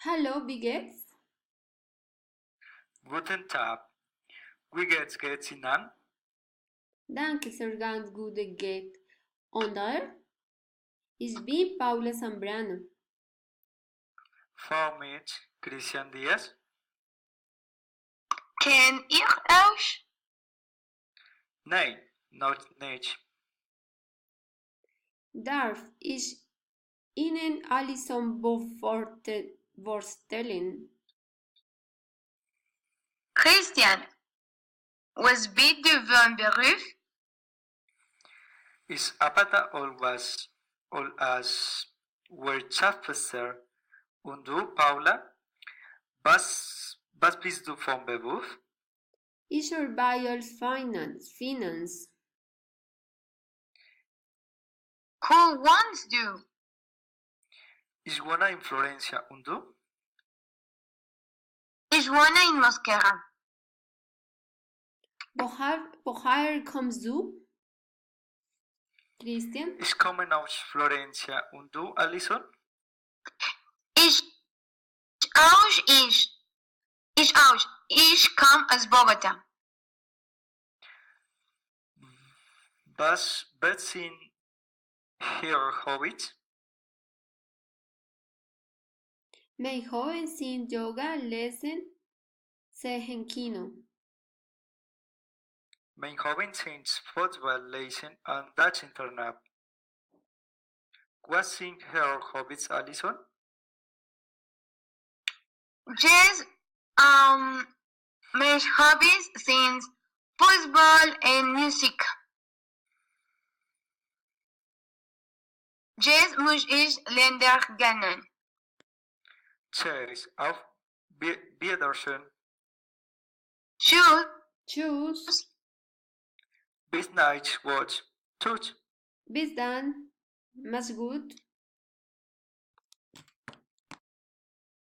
Hallo, wie geht's? Guten Tag. Wie geht's Ihnen? Danke, sehr ganz gut geht. Und er? Ich bin Paula Zambrano. Für mich Cristian Diaz. Ken ich euch? Nein, noch nicht. Darf ich Ihnen Allison vorstellen? Cristian, was bitte für ein Beruf? Ich arbeite als Wirtschaftsofficer. Und du, Paula? Was bist du vom Beruf? Ich arbeite als Finance. Who wants du? Ich wohne in Florencia. Und du? Ich wohne in Mosquera. Woher kommst du? Cristian? Ich komme aus Florencia. Und du, Allison? Ich auch. Ich auch. Ich komme aus Bogota. Was sind Ihre Hobbys? Mijn hobby's sind Yoga, Lesen, Sehen Kino. Mein Hobbys sind Football, Lesen und das Internet. Was sind Ihre Hobbys, Allison? Jazz, my hobbies sind Fußball und Musik. Jazz muss ich lernen. Tschüss, auf Wiedersehen. Tschüss. Bis night watch. Tschüss. Bis dann. Mach's gut.